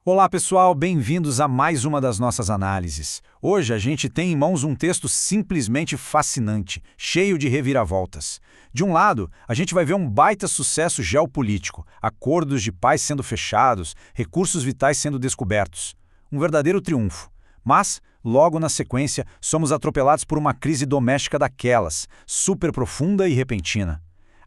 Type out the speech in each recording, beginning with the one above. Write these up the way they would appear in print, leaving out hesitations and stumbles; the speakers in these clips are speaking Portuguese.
Olá pessoal, bem-vindos a mais uma das nossas análises. Hoje a gente tem em mãos um texto simplesmente fascinante, cheio de reviravoltas. De um lado, a gente vai ver um baita sucesso geopolítico, acordos de paz sendo fechados, recursos vitais sendo descobertos. Um verdadeiro triunfo. Mas, logo na sequência, somos atropelados por uma crise doméstica daquelas, super profunda e repentina.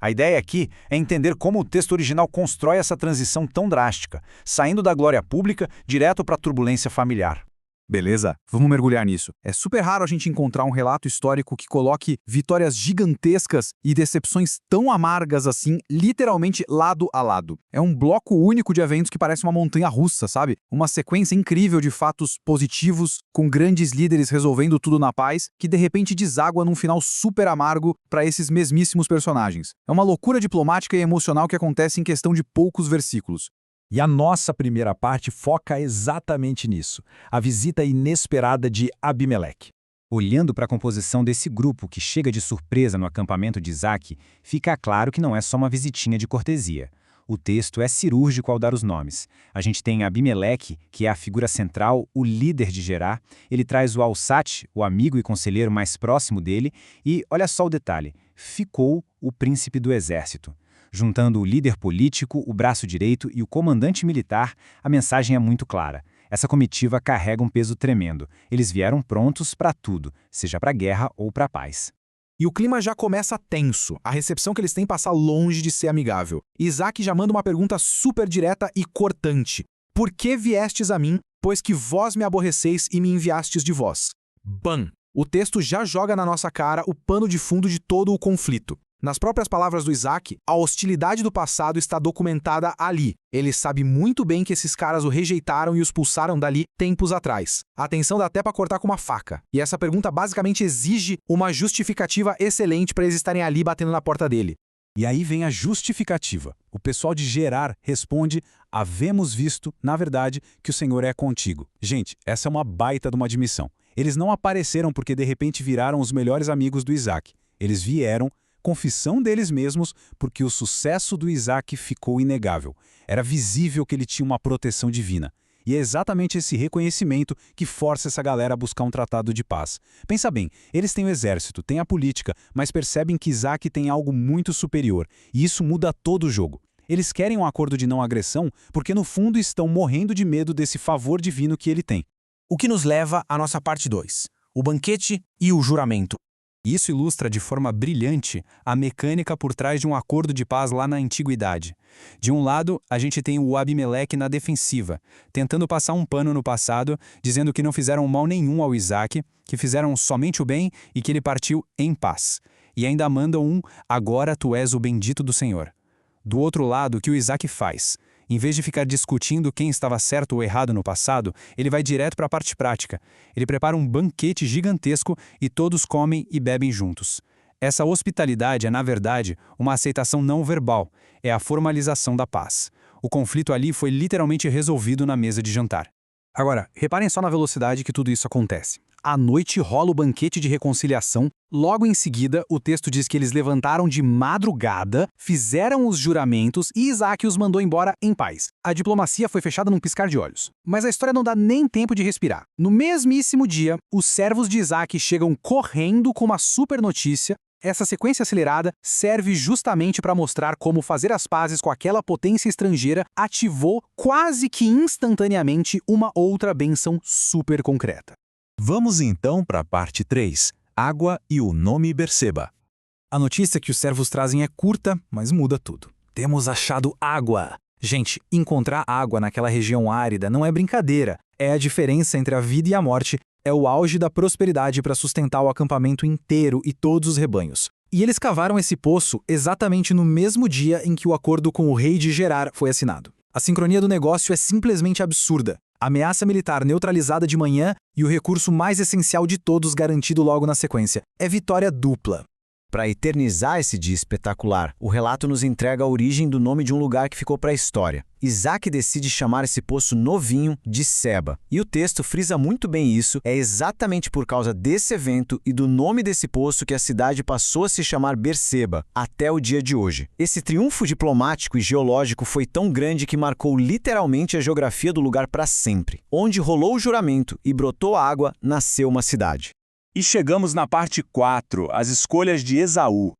A ideia aqui é entender como o texto original constrói essa transição tão drástica, saindo da glória pública direto para a turbulência familiar. Beleza, vamos mergulhar nisso. É super raro a gente encontrar um relato histórico que coloque vitórias gigantescas e decepções tão amargas assim, literalmente lado a lado. É um bloco único de eventos que parece uma montanha-russa, sabe? Uma sequência incrível de fatos positivos, com grandes líderes resolvendo tudo na paz, que de repente deságua num final super amargo para esses mesmíssimos personagens. É uma loucura diplomática e emocional que acontece em questão de poucos versículos. E a nossa primeira parte foca exatamente nisso, a visita inesperada de Abimeleque. Olhando para a composição desse grupo que chega de surpresa no acampamento de Isaac, fica claro que não é só uma visitinha de cortesia. O texto é cirúrgico ao dar os nomes. A gente tem Abimeleque, que é a figura central, o líder de Gerar. Ele traz o Alçate, o amigo e conselheiro mais próximo dele, e, olha só o detalhe, ficou o príncipe do exército. Juntando o líder político, o braço direito e o comandante militar, a mensagem é muito clara. Essa comitiva carrega um peso tremendo. Eles vieram prontos para tudo, seja para a guerra ou para a paz. E o clima já começa tenso. A recepção que eles têm passa longe de ser amigável. Isaac já manda uma pergunta super direta e cortante. Por que viestes a mim, pois que vós me aborreceis e me enviastes de vós? Bam! O texto já joga na nossa cara o pano de fundo de todo o conflito. Nas próprias palavras do Isaac, a hostilidade do passado está documentada ali. Ele sabe muito bem que esses caras o rejeitaram e os expulsaram dali tempos atrás. A atenção dá até para cortar com uma faca. E essa pergunta basicamente exige uma justificativa excelente para eles estarem ali batendo na porta dele. E aí vem a justificativa. O pessoal de Gerar responde: havemos visto, na verdade, que o Senhor é contigo. Gente, essa é uma baita de uma admissão. Eles não apareceram porque de repente viraram os melhores amigos do Isaac. Eles vieram, confissão deles mesmos, porque o sucesso do Isaac ficou inegável. Era visível que ele tinha uma proteção divina. E é exatamente esse reconhecimento que força essa galera a buscar um tratado de paz. Pensa bem, eles têm o exército, têm a política, mas percebem que Isaac tem algo muito superior, e isso muda todo o jogo. Eles querem um acordo de não agressão porque no fundo estão morrendo de medo desse favor divino que ele tem. O que nos leva à nossa parte 2, o banquete e o juramento. Isso ilustra de forma brilhante a mecânica por trás de um acordo de paz lá na antiguidade. De um lado, a gente tem o Abimeleque na defensiva, tentando passar um pano no passado, dizendo que não fizeram mal nenhum ao Isaac, que fizeram somente o bem e que ele partiu em paz. E ainda manda agora tu és o bendito do Senhor. Do outro lado, o que o Isaac faz? Em vez de ficar discutindo quem estava certo ou errado no passado, ele vai direto para a parte prática. Ele prepara um banquete gigantesco e todos comem e bebem juntos. Essa hospitalidade é, na verdade, uma aceitação não verbal. É a formalização da paz. O conflito ali foi literalmente resolvido na mesa de jantar. Agora, reparem só na velocidade que tudo isso acontece. À noite rola o banquete de reconciliação. Logo em seguida, o texto diz que eles levantaram de madrugada, fizeram os juramentos e Isaac os mandou embora em paz. A diplomacia foi fechada num piscar de olhos. Mas a história não dá nem tempo de respirar. No mesmíssimo dia, os servos de Isaac chegam correndo com uma super notícia. Essa sequência acelerada serve justamente para mostrar como fazer as pazes com aquela potência estrangeira ativou quase que instantaneamente uma outra bênção super concreta. Vamos então para a parte 3, água e o nome Berseba. A notícia que os servos trazem é curta, mas muda tudo. Temos achado água. Gente, encontrar água naquela região árida não é brincadeira. É a diferença entre a vida e a morte. É o auge da prosperidade para sustentar o acampamento inteiro e todos os rebanhos. E eles cavaram esse poço exatamente no mesmo dia em que o acordo com o rei de Gerar foi assinado. A sincronia do negócio é simplesmente absurda. Ameaça militar neutralizada de manhã e o recurso mais essencial de todos garantido logo na sequência. É vitória dupla. Para eternizar esse dia espetacular, o relato nos entrega a origem do nome de um lugar que ficou para a história. Isaac decide chamar esse poço novinho de Seba. E o texto frisa muito bem isso, é exatamente por causa desse evento e do nome desse poço que a cidade passou a se chamar Berseba, até o dia de hoje. Esse triunfo diplomático e geológico foi tão grande que marcou literalmente a geografia do lugar para sempre. Onde rolou o juramento e brotou água, nasceu uma cidade. E chegamos na parte 4, as escolhas de Esaú.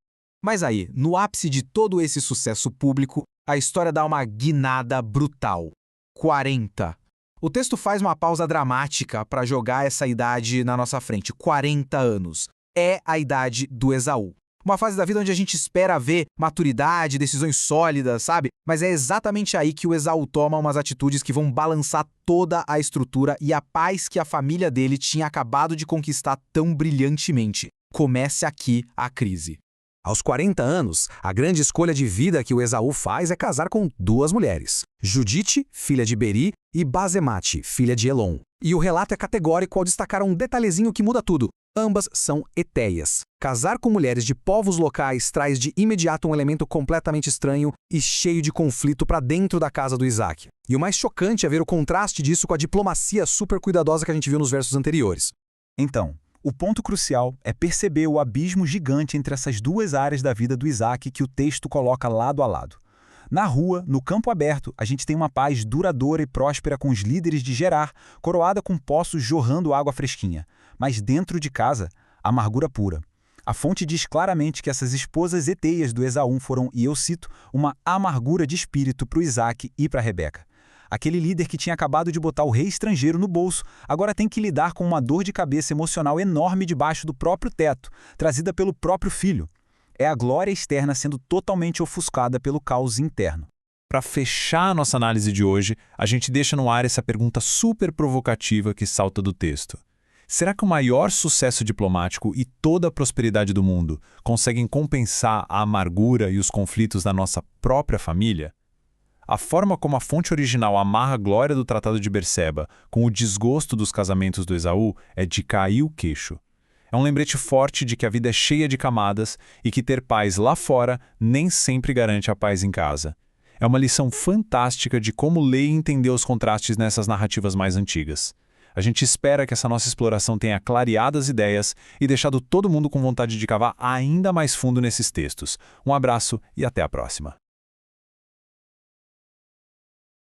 Mas aí, no ápice de todo esse sucesso público, a história dá uma guinada brutal. 40. O texto faz uma pausa dramática para jogar essa idade na nossa frente. 40 anos. É a idade do Esaú. Uma fase da vida onde a gente espera ver maturidade, decisões sólidas, sabe? Mas é exatamente aí que o Esaú toma umas atitudes que vão balançar toda a estrutura e a paz que a família dele tinha acabado de conquistar tão brilhantemente. Comece aqui a crise. Aos 40 anos, a grande escolha de vida que o Esaú faz é casar com 2 mulheres, Judite, filha de Beri, e Bazemate, filha de Elon. E o relato é categórico ao destacar um detalhezinho que muda tudo. Ambas são etéias. Casar com mulheres de povos locais traz de imediato um elemento completamente estranho e cheio de conflito para dentro da casa do Isaac. E o mais chocante é ver o contraste disso com a diplomacia super cuidadosa que a gente viu nos versos anteriores. Então, o ponto crucial é perceber o abismo gigante entre essas duas áreas da vida do Isaac que o texto coloca lado a lado. Na rua, no campo aberto, a gente tem uma paz duradoura e próspera com os líderes de Gerar, coroada com poços jorrando água fresquinha. Mas dentro de casa, amargura pura. A fonte diz claramente que essas esposas eteias do Esaú foram, e eu cito, uma amargura de espírito para o Isaac e para Rebeca. Aquele líder que tinha acabado de botar o rei estrangeiro no bolso, agora tem que lidar com uma dor de cabeça emocional enorme debaixo do próprio teto, trazida pelo próprio filho. É a glória externa sendo totalmente ofuscada pelo caos interno. Para fechar a nossa análise de hoje, a gente deixa no ar essa pergunta super provocativa que salta do texto. Será que o maior sucesso diplomático e toda a prosperidade do mundo conseguem compensar a amargura e os conflitos da nossa própria família? A forma como a fonte original amarra a glória do Tratado de Berseba com o desgosto dos casamentos do Esaú é de cair o queixo. É um lembrete forte de que a vida é cheia de camadas e que ter paz lá fora nem sempre garante a paz em casa. É uma lição fantástica de como ler e entender os contrastes nessas narrativas mais antigas. A gente espera que essa nossa exploração tenha clareado as ideias e deixado todo mundo com vontade de cavar ainda mais fundo nesses textos. Um abraço e até a próxima.